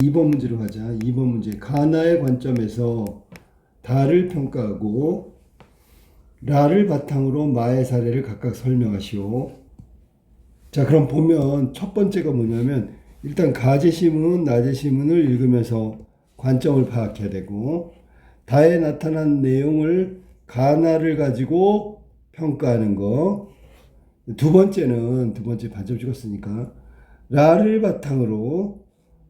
2번 문제로 가자. 2번 문제. 가나의 관점에서 다를 평가하고 라를 바탕으로 마의 사례를 각각 설명하시오. 자, 그럼 보면 첫 번째가 뭐냐면 일단 가제시문, 나제시문을 읽으면서 관점을 파악해야 되고 다에 나타난 내용을 가나를 가지고 평가하는 거. 두 번째 반점 찍었으니까 라를 바탕으로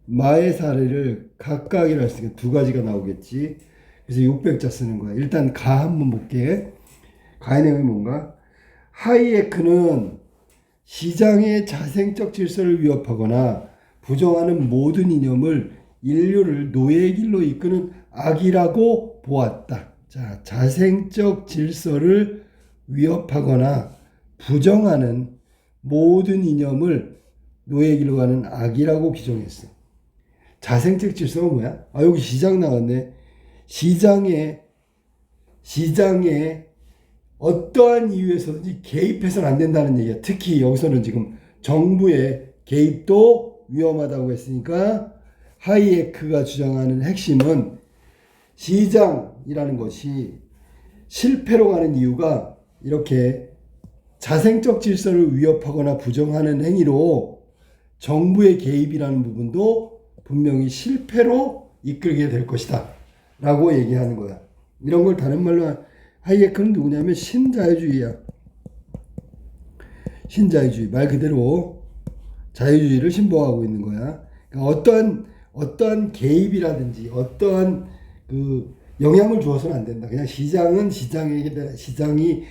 마의 사례를 각각이라 했으니까 두 가지가 나오겠지. 그래서 600자 쓰는 거야. 일단 가 한번 볼게. 가의 내용이 뭔가? 하이에크는 시장의 자생적 질서를 위협하거나 부정하는 모든 이념을 인류를 노예의 길로 이끄는 악이라고 보았다. 자, 자생적 질서를 위협하거나 부정하는 모든 이념을 노예의 길로 가는 악이라고 규정했어. 자생적 질서가 뭐야? 아, 여기 시장 나왔네. 시장에 어떠한 이유에서든지 개입해서는 안 된다는 얘기야. 특히 여기서는 지금 정부의 개입도 위험하다고 했으니까 하이에크가 주장하는 핵심은 시장이라는 것이 실패로 가는 이유가 이렇게 자생적 질서를 위협하거나 부정하는 행위로 정부의 개입이라는 부분도 분명히 실패로 이끌게 될 것이다 라고 얘기하는 거야. 이런 걸 다른 말로 하이에크는 누구냐면 신자유주의야. 신자유주의. 말 그대로 자유주의를 신봉하고 있는 거야. 그러니까 어떠한 개입이라든지 어떠한 그 영향을 주어서는 안 된다. 그냥 시장은 시장이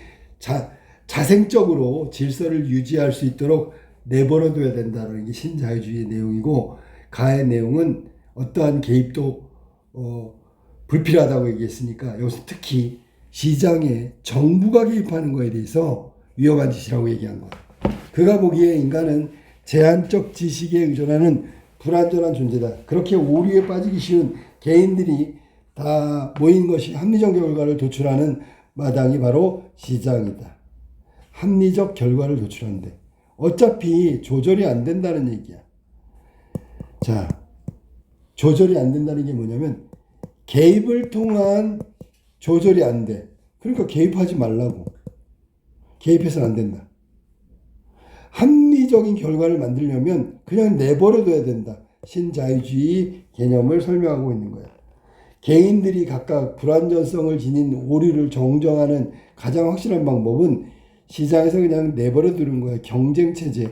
자생적으로 질서를 유지할 수 있도록 내버려둬야 된다는 게 신자유주의의 내용이고, 가의 내용은 어떠한 개입도 불필요하다고 얘기했으니까 여기서 특히 시장에 정부가 개입하는 거에 대해서 위험한 짓이라고 얘기한 거야. 그가 보기에 인간은 제한적 지식에 의존하는 불완전한 존재다. 그렇게 오류에 빠지기 쉬운 개인들이 다 모인 것이 합리적 결과를 도출하는 마당이 바로 시장이다. 합리적 결과를 도출하는데 어차피 조절이 안 된다는 얘기야. 자, 조절이 안 된다는 게 뭐냐면 개입을 통한 조절이 안 돼. 그러니까 개입하지 말라고. 개입해서는 안 된다. 합리적인 결과를 만들려면 그냥 내버려둬야 된다. 신자유주의 개념을 설명하고 있는 거야. 개인들이 각각 불완전성을 지닌 오류를 정정하는 가장 확실한 방법은 시장에서 그냥 내버려두는 거야. 경쟁체제.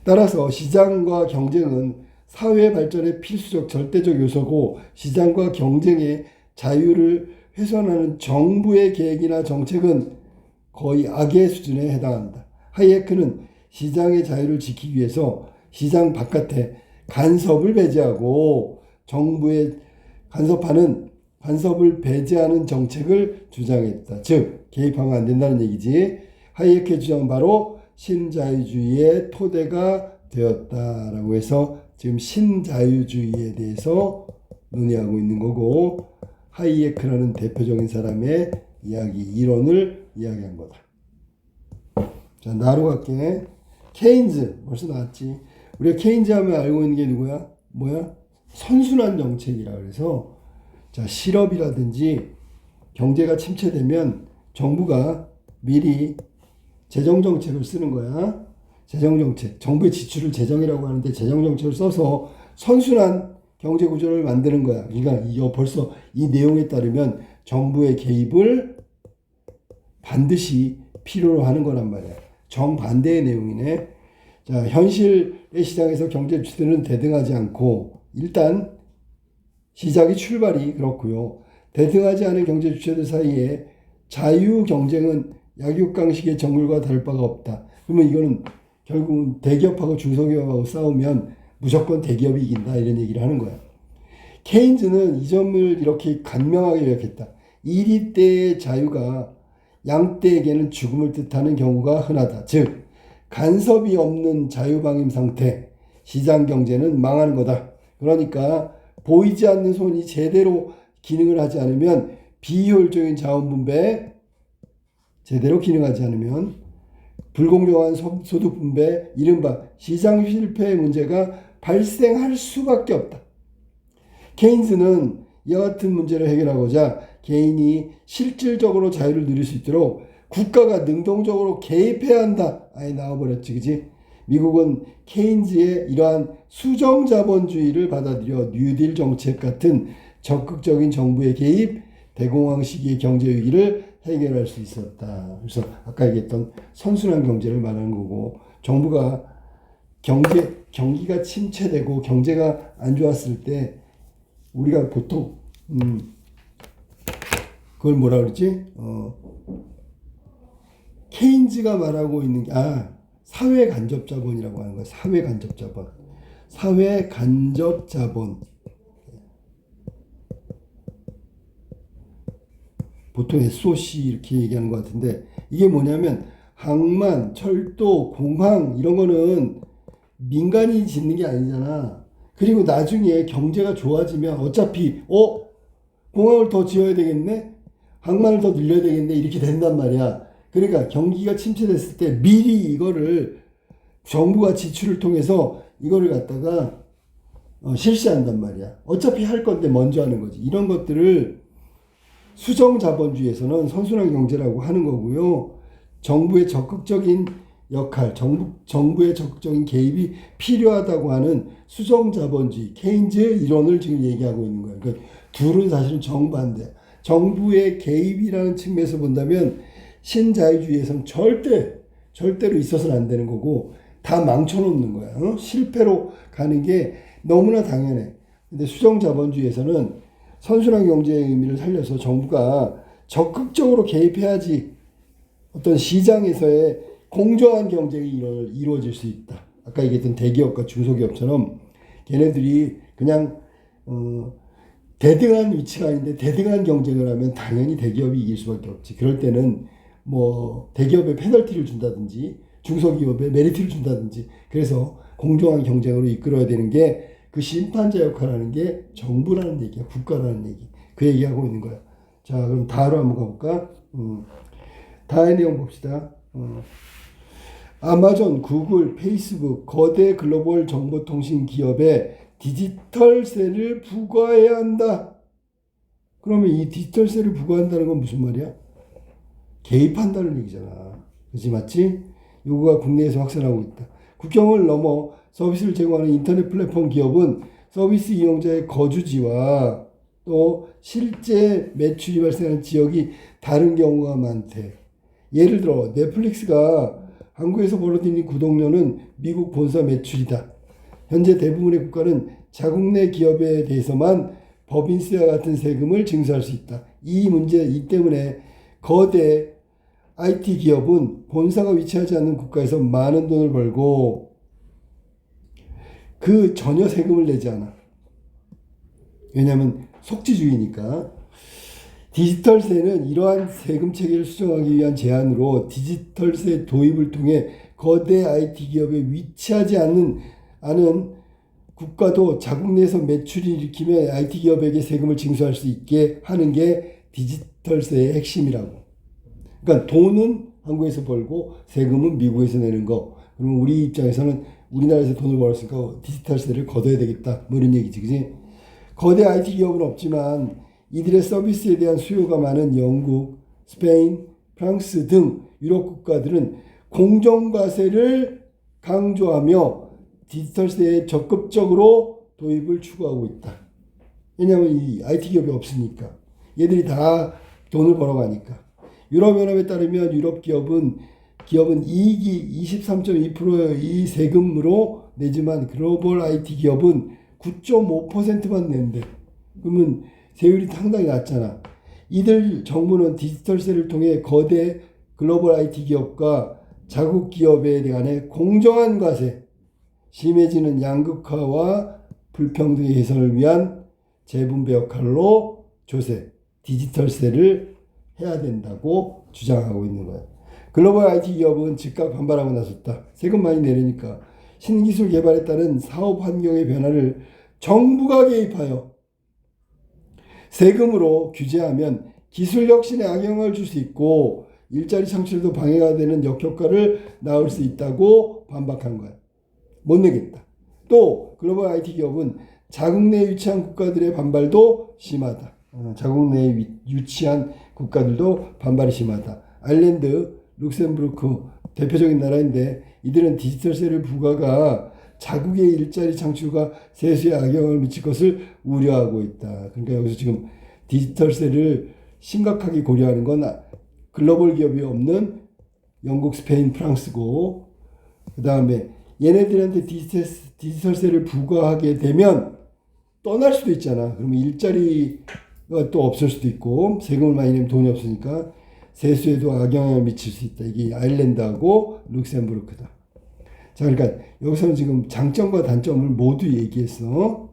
따라서 시장과 경쟁은 사회 발전의 필수적 절대적 요소고, 시장과 경쟁의 자유를 훼손하는 정부의 계획이나 정책은 거의 악의 수준에 해당한다. 하이에크는 시장의 자유를 지키기 위해서 시장 바깥에 간섭을 배제하고 정부의 간섭을 배제하는 정책을 주장했다. 즉 개입하면 안 된다는 얘기지. 하이에크의 주장은 바로 신자유주의의 토대가 되었다라고 해서 지금 신자유주의에 대해서 논의하고 있는 거고, 하이에크라는 대표적인 사람의 이론을 이야기한 거다. 자, 나로 갈게. 케인즈 벌써 나왔지. 우리가 케인즈 하면 알고 있는 게 누구야? 뭐야? 선순환 정책이라 그래서, 자, 실업이라든지 경제가 침체되면 정부가 미리 재정정책을 쓰는 거야. 재정정책. 정부의 지출을 재정이라고 하는데 재정정책을 써서 선순환 경제구조를 만드는 거야. 그러니까 벌써 이 내용에 따르면 정부의 개입을 반드시 필요로 하는 거란 말이야. 정반대의 내용이네. 자, 현실의 시장에서 경제 주체들은 대등하지 않고, 일단 시작이 출발이 그렇고요. 대등하지 않은 경제 주체들 사이에 자유 경쟁은 약육강식의 정글과 다를 바가 없다. 그러면 이거는 결국은 대기업하고 중소기업하고 싸우면 무조건 대기업이 이긴다, 이런 얘기를 하는 거야. 케인즈는 이 점을 이렇게 간명하게 요약했다. 이리 때의 자유가 양때에게는 죽음을 뜻하는 경우가 흔하다. 즉 간섭이 없는 자유방임 상태, 시장 경제는 망하는 거다. 그러니까 보이지 않는 손이 제대로 기능을 하지 않으면, 비효율적인 자원 분배 제대로 기능하지 않으면 불공정한 소득 분배, 이른바 시장 실패의 문제가 발생할 수밖에 없다. 케인즈는 이와 같은 문제를 해결하고자 개인이 실질적으로 자유를 누릴 수 있도록 국가가 능동적으로 개입해야 한다. 아예 나와버렸지, 그지? 미국은 케인즈의 이러한 수정자본주의를 받아들여 뉴딜 정책 같은 적극적인 정부의 개입, 대공황 시기의 경제 위기를 해결할 수 있었다. 그래서 아까 얘기했던 선순환 경제를 말하는 거고, 정부가 경기가 침체되고 경제가 안 좋았을 때 우리가 보통 그걸 뭐라 그러지? 케인즈가 말하고 있는 게 사회 간접 자본이라고 하는 거야. 사회 간접 자본. 사회 간접 자본. 보통 SOC 이렇게 얘기하는 것 같은데, 이게 뭐냐면 항만, 철도, 공항 이런 거는 민간이 짓는 게 아니잖아. 그리고 나중에 경제가 좋아지면 어차피 공항을 더 지어야 되겠네, 항만을 더 늘려야 되겠네, 이렇게 된단 말이야. 그러니까 경기가 침체됐을 때 미리 이거를 정부가 지출을 통해서 이거를 갖다가 실시한단 말이야. 어차피 할 건데 먼저 하는 거지. 이런 것들을 수정자본주의에서는 선순환 경제라고 하는 거고요. 정부의 적극적인 역할, 정부의 적극적인 개입이 필요하다고 하는 수정자본주의, 케인즈 이론을 지금 얘기하고 있는 거예요. 그러니까 둘은 사실은 정반대. 정부의 개입이라는 측면에서 본다면 신자유주의에서는 절대로 있어서는 안 되는 거고, 다 망쳐놓는 거야. 실패로 가는 게 너무나 당연해. 근데 수정자본주의에서는 선순환 경제의 의미를 살려서 정부가 적극적으로 개입해야지 어떤 시장에서의 공정한 경쟁이 이루어질 수 있다. 아까 얘기했던 대기업과 중소기업처럼 걔네들이 그냥 대등한 위치가 아닌데 대등한 경쟁을 하면 당연히 대기업이 이길 수밖에 없지. 그럴 때는 뭐 대기업에 페널티를 준다든지 중소기업에 메리트를 준다든지, 그래서 공정한 경쟁으로 이끌어야 되는 게 그 심판자 역할을 하는 게 정부라는 얘기야. 국가라는 얘기. 그 얘기하고 있는 거야. 자, 그럼 다로 한번 가볼까? 다의 내용 봅시다. 아마존, 구글, 페이스북, 거대 글로벌 정보통신 기업에 디지털세를 부과해야 한다. 그러면 이 디지털세를 부과한다는 건 무슨 말이야? 개입한다는 얘기잖아. 그렇지, 맞지? 요구가 국내에서 확산하고 있다. 국경을 넘어 서비스를 제공하는 인터넷 플랫폼 기업은 서비스 이용자의 거주지와 또 실제 매출이 발생하는 지역이 다른 경우가 많대. 예를 들어 넷플릭스가 한국에서 벌어들이는 구독료는 미국 본사 매출이다. 현재 대부분의 국가는 자국 내 기업에 대해서만 법인세와 같은 세금을 징수할 수 있다. 이 때문에 거대 IT 기업은 본사가 위치하지 않는 국가에서 많은 돈을 벌고 그 전혀 세금을 내지 않아. 왜냐하면 속지주의니까. 디지털세는 이러한 세금 체계를 수정하기 위한 제안으로 디지털세 도입을 통해 거대 IT 기업에 위치하지 않은 국가도 자국 내에서 매출이 일으키면 IT 기업에게 세금을 징수할 수 있게 하는 게 디지털세의 핵심이라고. 그러니까 돈은 한국에서 벌고 세금은 미국에서 내는 거. 그러면 우리 입장에서는 우리나라에서 돈을 벌었으니까 디지털세를 걷어야 되겠다. 뭐 이런 얘기지, 그지? 거대 IT 기업은 없지만 이들의 서비스에 대한 수요가 많은 영국, 스페인, 프랑스 등 유럽 국가들은 공정과세를 강조하며 디지털세에 적극적으로 도입을 추구하고 있다. 왜냐하면 이 IT 기업이 없으니까. 얘들이 다 돈을 벌어가니까. 유럽연합에 따르면 유럽 기업은 이익이 23.2%의 세금으로 내지만 글로벌 IT 기업은 9.5%만 낸대. 그러면 세율이 상당히 낮잖아. 이들 정부는 디지털세를 통해 거대 글로벌 IT 기업과 자국 기업에 대한 공정한 과세, 심해지는 양극화와 불평등의 개선을 위한 재분배 역할로 디지털세를 해야 된다고 주장하고 있는 거야. 글로벌 IT 기업은 즉각 반발하고 나섰다. 세금 많이 내리니까. 신기술 개발에 따른 사업 환경의 변화를 정부가 개입하여 세금으로 규제하면 기술 혁신에 악영향을 줄 수 있고 일자리 창출에도 방해가 되는 역효과를 낳을 수 있다고 반박한 거야. 못 내겠다. 또 글로벌 IT 기업은 자국 내에 위치한 국가들의 반발도 심하다. 자국 내에 위치한 국가들도 반발이 심하다. 아일랜드, 룩셈부르크 대표적인 나라인데 이들은 디지털세를 부과가 자국의 일자리 창출과 세수에 악영향을 미칠 것을 우려하고 있다. 그러니까 여기서 지금 디지털세를 심각하게 고려하는 건 글로벌 기업이 없는 영국, 스페인, 프랑스고, 그 다음에 얘네들한테 디지털세를 부과하게 되면 떠날 수도 있잖아. 그러면 일자리가 또 없을 수도 있고, 세금을 많이 내면 돈이 없으니까 세수에도 악영향을 미칠 수 있다. 이게 아일랜드하고 룩셈부르크다. 자, 그러니까 여기서는 지금 장점과 단점을 모두 얘기했어.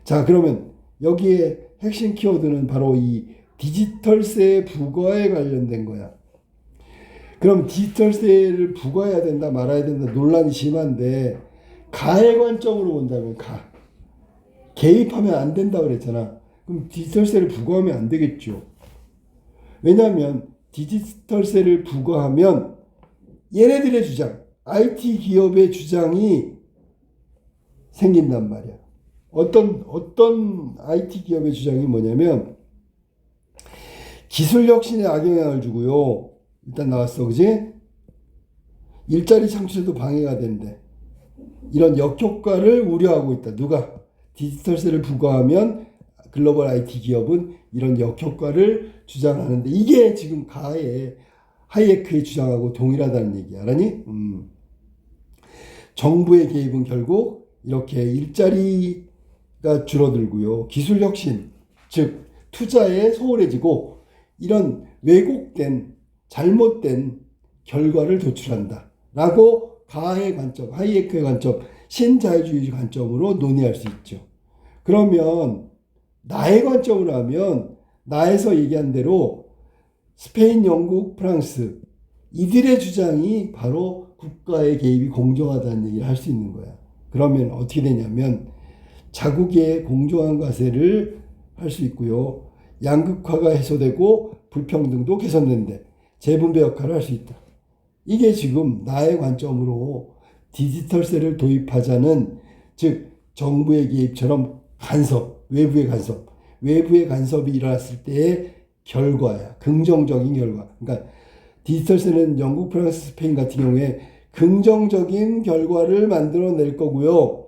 자, 그러면 여기에 핵심 키워드는 바로 이 디지털세 부과에 관련된 거야. 그럼 디지털세를 부과해야 된다, 말아야 된다 논란이 심한데 가의 관점으로 본다면 개입하면 안 된다 그랬잖아. 그럼 디지털세를 부과하면 안 되겠죠. 왜냐하면 디지털세를 부과하면 얘네들의 주장, IT 기업의 주장이 생긴단 말이야. 어떤 IT 기업의 주장이 뭐냐면 기술 혁신에 악영향을 주고요. 일단 나왔어, 그지? 일자리 창출에도 방해가 된대. 이런 역효과를 우려하고 있다. 누가? 디지털세를 부과하면 글로벌 IT 기업은 이런 역효과를 주장하는데 이게 지금 하이에크의 주장하고 동일하다는 얘기야. 알았니? 정부의 개입은 결국 이렇게 일자리가 줄어들고요. 기술 혁신, 즉 투자에 소홀해지고 이런 왜곡된 잘못된 결과를 도출한다. 라고 가의 관점, 하이에크의 관점, 신자유주의 관점으로 논의할 수 있죠. 그러면 나의 관점으로 하면 나에서 얘기한 대로 스페인, 영국, 프랑스 이들의 주장이 바로 국가의 개입이 공정하다는 얘기를 할 수 있는 거야. 그러면 어떻게 되냐면 자국의 공정한 과세를 할 수 있고요. 양극화가 해소되고 불평등도 개선된대. 재분배 역할을 할 수 있다. 이게 지금 나의 관점으로 디지털세를 도입하자는, 즉 정부의 개입처럼 외부의 간섭이 일어났을 때의 결과야. 긍정적인 결과. 그러니까 디지털세는 영국, 프랑스, 스페인 같은 경우에 긍정적인 결과를 만들어낼 거고요.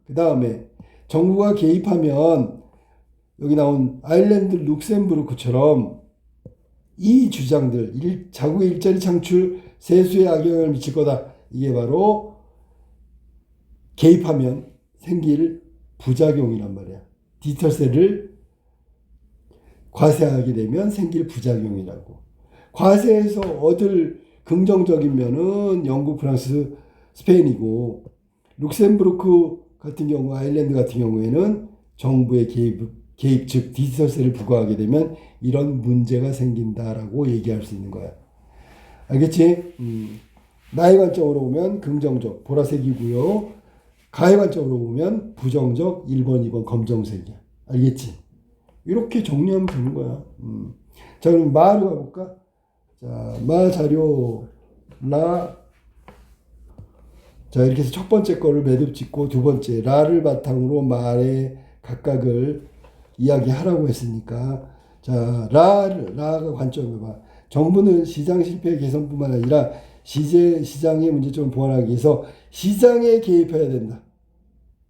그 다음에 정부가 개입하면 여기 나온 아일랜드, 룩셈부르크처럼 이 주장들, 자국의 일자리 창출, 세수에 악영향을 미칠 거다. 이게 바로 개입하면 생길 부작용이란 말이야. 디지털세를 과세하게 되면 생길 부작용이라고. 과세에서 얻을 긍정적인 면은 영국, 프랑스, 스페인이고, 룩셈부르크 같은 경우, 아일랜드 같은 경우에는 정부의 개입, 즉 디지털세를 부과하게 되면 이런 문제가 생긴다라고 얘기할 수 있는 거야. 알겠지? 나의 관점으로 보면 긍정적, 보라색이고요. 가의 관점으로 보면 부정적, 1번, 2번 검정색이야. 알겠지? 이렇게 정리하면 되는 거야. 자, 그럼 마로 가볼까? 자, 마 자료, 자, 이렇게 해서 첫 번째 거를 매듭 짓고 두 번째, 라를 바탕으로 말의 각각을 이야기하라고 했으니까, 자, 라가 관점을 봐. 정부는 시장 실패 개선뿐만 아니라 시장의 문제점을 보완하기 위해서 시장에 개입해야 된다.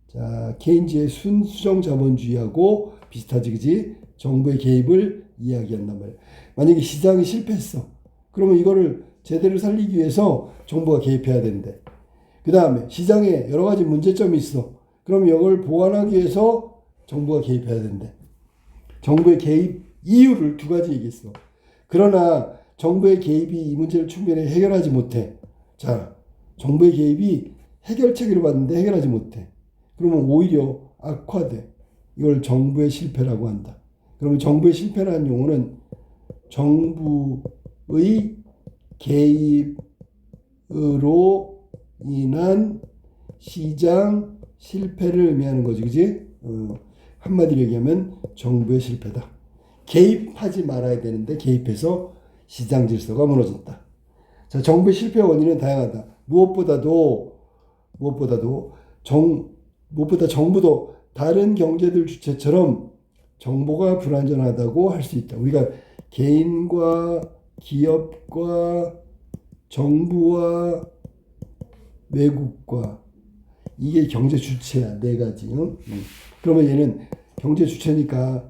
자, 케인즈의 순수정 자본주의하고 비슷하지, 그지? 정부의 개입을 이야기한단 말이야. 만약에 시장이 실패했어. 그러면 이거를 제대로 살리기 위해서 정부가 개입해야 된대. 그 다음에 시장에 여러 가지 문제점이 있어. 그럼 이걸 보완하기 위해서 정부가 개입해야 된대. 정부의 개입 이유를 두 가지 얘기했어. 그러나 정부의 개입이 이 문제를 충분히 해결하지 못해. 자, 정부의 개입이 해결책을 봤는데 해결하지 못해. 그러면 오히려 악화돼. 이걸 정부의 실패라고 한다. 그러면 정부의 실패라는 용어는 정부의 개입으로 인한 시장 실패를 의미하는 거지, 그지? 한마디로 얘기하면 정부의 실패다. 개입하지 말아야 되는데 개입해서 시장 질서가 무너졌다. 자, 정부의 실패 원인은 다양하다. 무엇보다도 무엇보다 정부도 다른 경제들 주체처럼 정보가 불안전하다고 할 수 있다. 우리가 개인과 기업과 정부와 외국과 이게 경제 주체야. 네 가지. 응? 그러면 얘는 경제 주체니까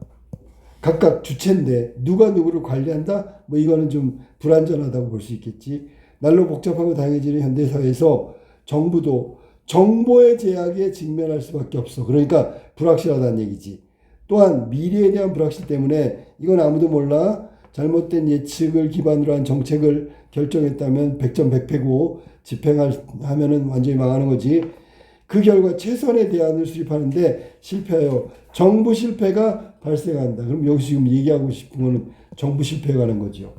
각각 주체인데 누가 누구를 관리한다? 뭐 이거는 좀 불안전하다고 볼 수 있겠지. 날로 복잡하고 다양해지는 현대사회에서 정부도 정보의 제약에 직면할 수밖에 없어. 그러니까 불확실하다는 얘기지. 또한 미래에 대한 불확실 때문에 이건 아무도 몰라. 잘못된 예측을 기반으로 한 정책을 결정했다면 100점 100패고 집행하면은 완전히 망하는 거지. 그 결과 최선의 대안을 수립하는데 실패하여 정부 실패가 발생한다. 그럼 여기서 지금 얘기하고 싶은 거는 정부 실패에 관한 거죠.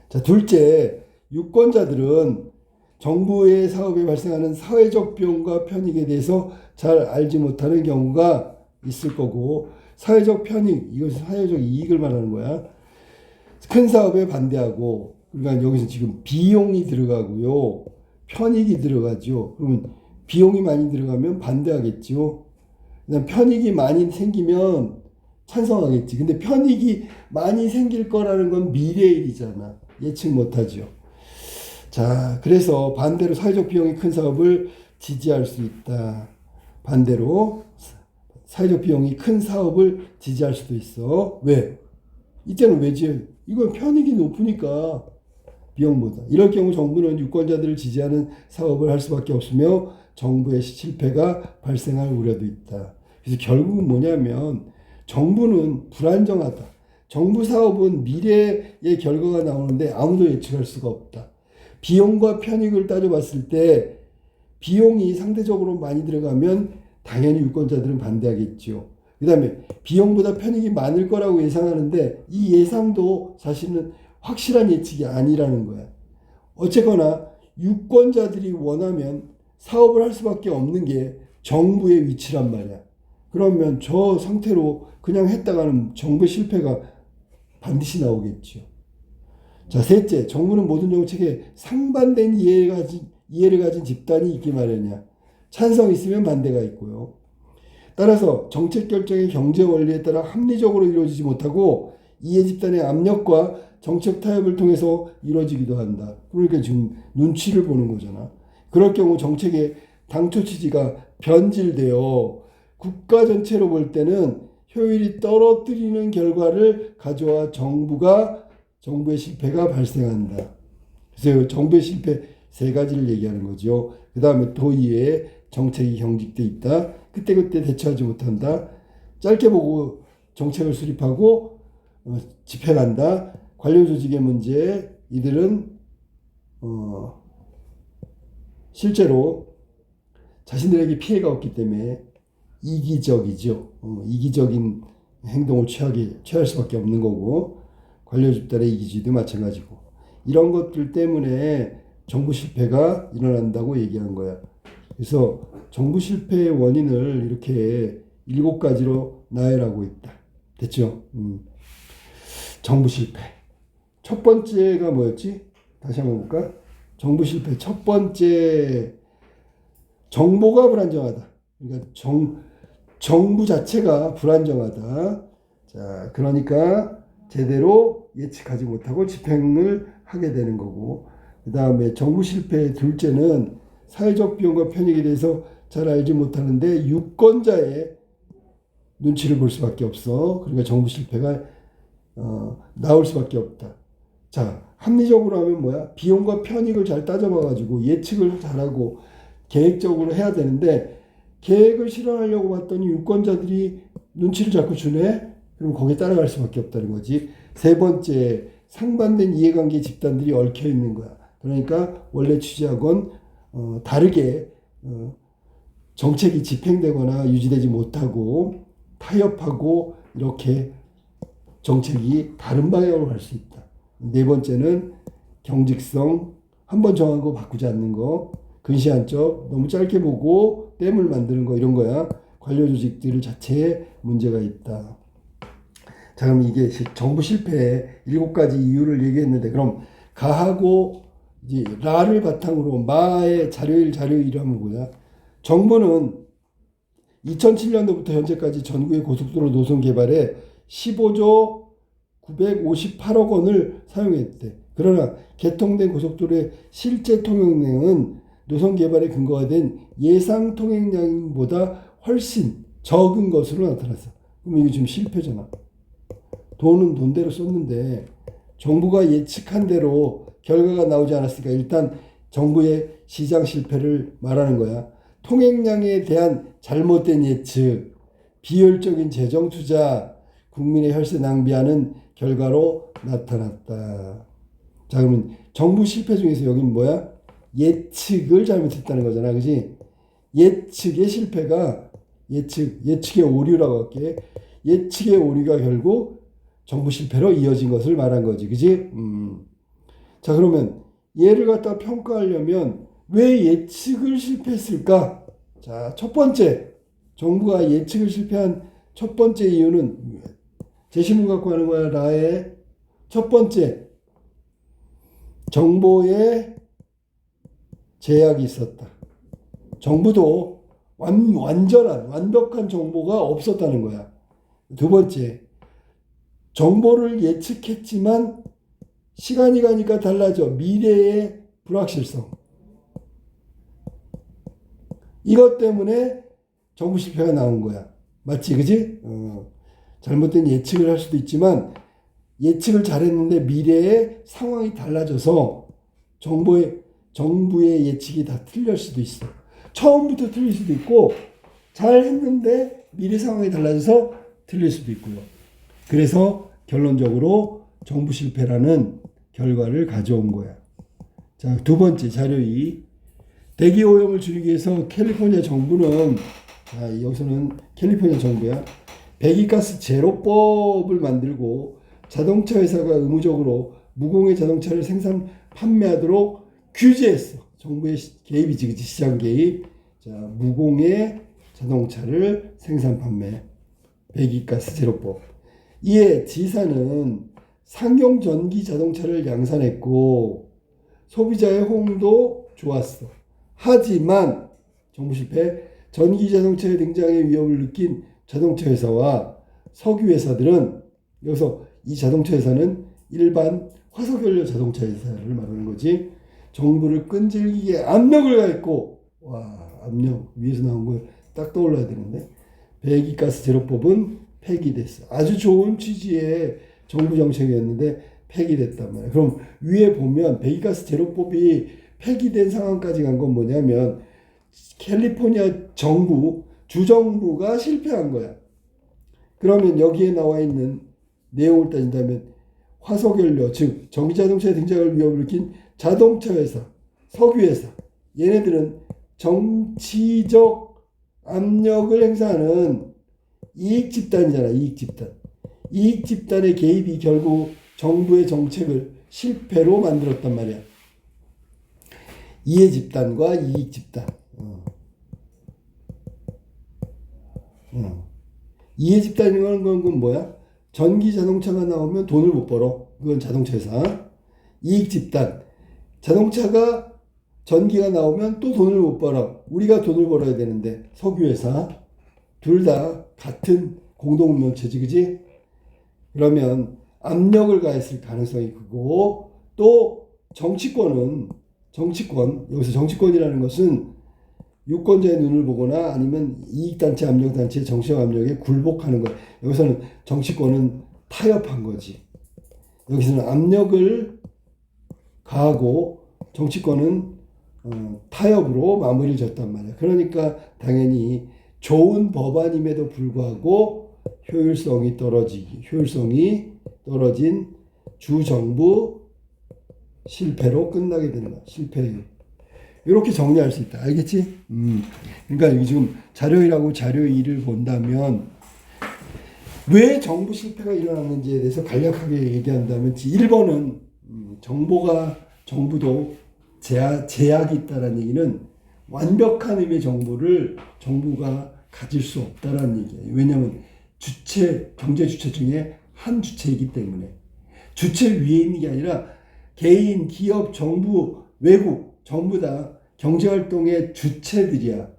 자, 둘째, 유권자들은 정부의 사업에 발생하는 사회적 비용과 편익에 대해서 잘 알지 못하는 경우가 있을 거고, 사회적 편익, 이것은 사회적 이익을 말하는 거야. 큰 사업에 반대하고, 그러니까 여기서 지금 비용이 들어가고요. 편익이 들어가죠. 그러면 비용이 많이 들어가면 반대하겠죠. 그다음 편익이 많이 생기면 찬성하겠지. 근데 편익이 많이 생길 거라는 건 미래의 일이잖아. 예측 못하죠. 자, 그래서 반대로 사회적 비용이 큰 사업을 지지할 수 있다. 반대로 사회적 비용이 큰 사업을 지지할 수도 있어. 왜? 이때는 왜지? 이건 편익이 높으니까 비용보다. 이럴 경우 정부는 유권자들을 지지하는 사업을 할 수밖에 없으며 정부의 실패가 발생할 우려도 있다. 그래서 결국은 뭐냐면 정부는 불안정하다. 정부 사업은 미래의 결과가 나오는데 아무도 예측할 수가 없다. 비용과 편익을 따져봤을 때 비용이 상대적으로 많이 들어가면 당연히 유권자들은 반대하겠죠. 그 다음에 비용보다 편익이 많을 거라고 예상하는데 이 예상도 사실은 확실한 예측이 아니라는 거야. 어쨌거나 유권자들이 원하면 사업을 할 수밖에 없는 게 정부의 위치란 말이야. 그러면 저 상태로 그냥 했다가는 정부의 실패가 반드시 나오겠죠. 자, 셋째, 정부는 모든 정책에 상반된 이해를 가진 집단이 있기 마련이야. 찬성이 있으면 반대가 있고요. 따라서 정책 결정의 경제 원리에 따라 합리적으로 이루어지지 못하고 이해 집단의 압력과 정책 타협을 통해서 이루어지기도 한다. 그러니까 지금 눈치를 보는 거잖아. 그럴 경우 정책의 당초 취지가 변질되어 국가 전체로 볼 때는 효율이 떨어뜨리는 결과를 가져와 정부의 실패가 발생한다. 그래서 정부의 실패 세 가지를 얘기하는 거죠. 그 다음에 도의회 정책이 경직돼 있다. 그때그때 대처하지 못한다. 짧게 보고 정책을 수립하고 집행한다. 관료 조직의 문제, 이들은 실제로 자신들에게 피해가 없기 때문에 이기적이죠. 이기적인 행동을 취할 수밖에 없는 거고, 관료 집단의 이기주의도 마찬가지고, 이런 것들 때문에 정부 실패가 일어난다고 얘기한 거야. 그래서 정부 실패의 원인을 이렇게 7가지로 나열하고 있다. 됐죠? 정부 실패. 첫 번째가 뭐였지? 다시 한번 볼까? 정부 실패. 첫 번째, 정보가 불안정하다. 그러니까 정부 자체가 불안정하다. 자, 그러니까 제대로 예측하지 못하고 집행을 하게 되는 거고, 그 다음에 정부 실패의 둘째는 사회적 비용과 편익에 대해서 잘 알지 못하는데 유권자의 눈치를 볼 수밖에 없어. 그러니까 정부 실패가 나올 수밖에 없다. 자, 합리적으로 하면 뭐야? 비용과 편익을 잘 따져봐가지고 예측을 잘하고 계획적으로 해야 되는데 계획을 실현하려고 봤더니 유권자들이 눈치를 자꾸 주네? 그럼 거기에 따라갈 수밖에 없다는 거지. 세 번째, 상반된 이해관계 집단들이 얽혀 있는 거야. 그러니까 원래 취지하고는 다르게 정책이 집행되거나 유지되지 못하고 타협하고 이렇게 정책이 다른 방향으로 갈 수 있다. 네 번째는 경직성, 한번 정한 거 바꾸지 않는 거, 근시안적, 너무 짧게 보고 댐을 만드는 거, 이런 거야. 관료 조직들 자체에 문제가 있다. 자, 그럼 이게 정부 실패의 7가지 이유를 얘기했는데, 그럼 가하고 이제 라를 바탕으로 마의 자료일 하면 뭐야? 정부는 2007년도부터 현재까지 전국의 고속도로 노선 개발에 15조 958억 원을 사용했대. 그러나 개통된 고속도로의 실제 통행량은 노선 개발에 근거가 된 예상 통행량보다 훨씬 적은 것으로 나타났어. 그럼 이거 지금 실패잖아. 돈은 돈대로 썼는데 정부가 예측한 대로 결과가 나오지 않았으니까 일단 정부의 시장 실패를 말하는 거야. 통행량에 대한 잘못된 예측, 비효율적인 재정 투자, 국민의 혈세 낭비하는 결과로 나타났다. 자, 그러면 정부 실패 중에서 여기는 뭐야? 예측을 잘못했다는 거잖아. 그지? 예측의 실패가 예측의 오류라고 할게. 예측의 오류가 결국 정부 실패로 이어진 것을 말한 거지. 그지? 자, 그러면 얘를 갖다 평가하려면 왜 예측을 실패했을까? 자, 첫 번째, 정부가 예측을 실패한 첫 번째 이유는 제시문 갖고 하는 거야. 라의 첫 번째, 정보에 제약이 있었다. 정부도 완벽한 정보가 없었다는 거야. 두 번째, 정보를 예측했지만 시간이 가니까 달라져. 미래의 불확실성. 이것 때문에 정부 실패가 나온 거야. 맞지? 그지? 잘못된 예측을 할 수도 있지만 예측을 잘했는데 미래의 상황이 달라져서 정부의 예측이 다 틀릴 수도 있어. 처음부터 틀릴 수도 있고 잘했는데 미래 상황이 달라져서 틀릴 수도 있고요. 그래서 결론적으로 정부 실패라는 결과를 가져온 거야. 자, 두 번째 자료 2. 대기 오염을 줄이기 위해서 캘리포니아 정부는 여기서는 캘리포니아 정부야. 배기가스 제로법을 만들고 자동차 회사가 의무적으로 무공해 자동차를 생산 판매하도록 규제했어. 정부의 개입이지, 그치? 시장 개입. 자, 무공해 자동차를 생산 판매. 배기가스 제로법. 이에 지사는 상용 전기 자동차를 양산했고 소비자의 호응도 좋았어. 하지만 정부 실패. 전기 자동차의 등장의 위협을 느낀 자동차 회사와 석유 회사들은, 여기서 이 자동차 회사는 일반 화석연료 자동차 회사를 말하는 거지, 정부를 끈질기게 압력을 가했고, 와, 압력 위에서 나온 걸 딱 떠올라야 되는데, 배기가스 제로법은 폐기됐어. 아주 좋은 취지의 정부 정책이었는데 폐기됐단 말이야. 그럼 위에 보면 배기가스 제로법이 폐기된 상황까지 간 건 뭐냐면 캘리포니아 정부, 주정부가 실패한 거야. 그러면 여기에 나와 있는 내용을 따진다면 화석연료, 즉 전기자동차의 등장을 위협을 느낀 자동차 회사, 석유 회사, 얘네들은 정치적 압력을 행사하는 이익 집단이잖아. 이익 집단. 이익 집단의 개입이 결국 정부의 정책을 실패로 만들었단 말이야. 이해 집단과 이익 집단. 이해 집단이라는 건 뭐야? 전기 자동차가 나오면 돈을 못 벌어. 그건 자동차 회사. 이익 집단. 자동차가 전기가 나오면 또 돈을 못 벌어. 우리가 돈을 벌어야 되는데 석유 회사. 둘 다 같은 공동명체지, 그지? 그러면 압력을 가했을 가능성이 크고, 또 정치권, 여기서 정치권이라는 것은 유권자의 눈을 보거나 아니면 이익단체, 압력단체, 정치적 압력에 굴복하는 것. 여기서는 정치권은 타협한 거지. 여기서는 압력을 가하고 정치권은 타협으로 마무리를 졌단 말이야. 그러니까 당연히 좋은 법안임에도 불구하고 효율성이 떨어진 주정부 실패로 끝나게 되는 거야. 실패. 이렇게 정리할 수 있다. 알겠지? 그러니까 여기 지금 자료 1하고 자료 2를 본다면 왜 정부 실패가 일어났는지에 대해서 간략하게 얘기한다면 1번은 정부도 제약이 있다는 얘기는 완벽한 의미의 정보를 정부가 가질 수 없다는 얘기예요. 왜냐하면 경제 주체 중에 한 주체이기 때문에. 주체 위에 있는 게 아니라 개인, 기업, 정부, 외국 전부 다 경제활동의 주체들이야.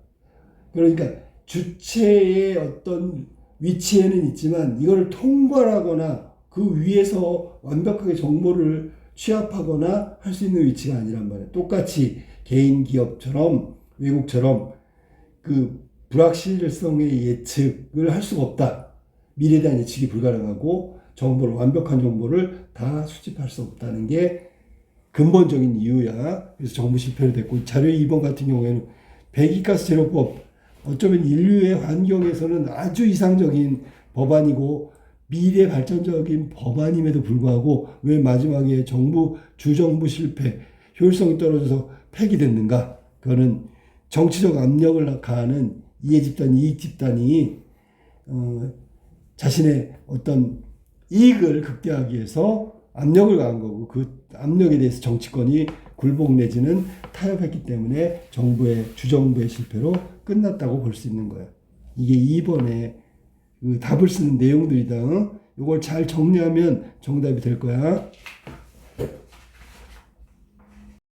그러니까 주체의 어떤 위치에는 있지만 이거를 통괄하거나 그 위에서 완벽하게 정보를 취합하거나 할 수 있는 위치가 아니란 말이에요. 똑같이 개인 기업처럼 외국처럼 그 불확실성의 예측을 할 수가 없다. 미래에 대한 예측이 불가능하고 완벽한 정보를 다 수집할 수 없다는 게 근본적인 이유야. 그래서 정부 실패를 됐고, 자료 2번 같은 경우에는 배기가스 제로법, 어쩌면 인류의 환경에서는 아주 이상적인 법안이고 미래 발전적인 법안임에도 불구하고 왜 마지막에 주정부 실패, 효율성이 떨어져서 폐기됐는가? 그거는 정치적 압력을 가하는 이해집단, 이익집단이 자신의 어떤 이익을 극대화하기 위해서 압력을 가한 거고, 그 압력에 대해서 정치권이 굴복 내지는 타협했기 때문에 주정부의 실패로 끝났다고 볼 수 있는 거예요. 이게 2번에 그 답을 쓰는 내용들이다. 이걸 잘 정리하면 정답이 될 거야.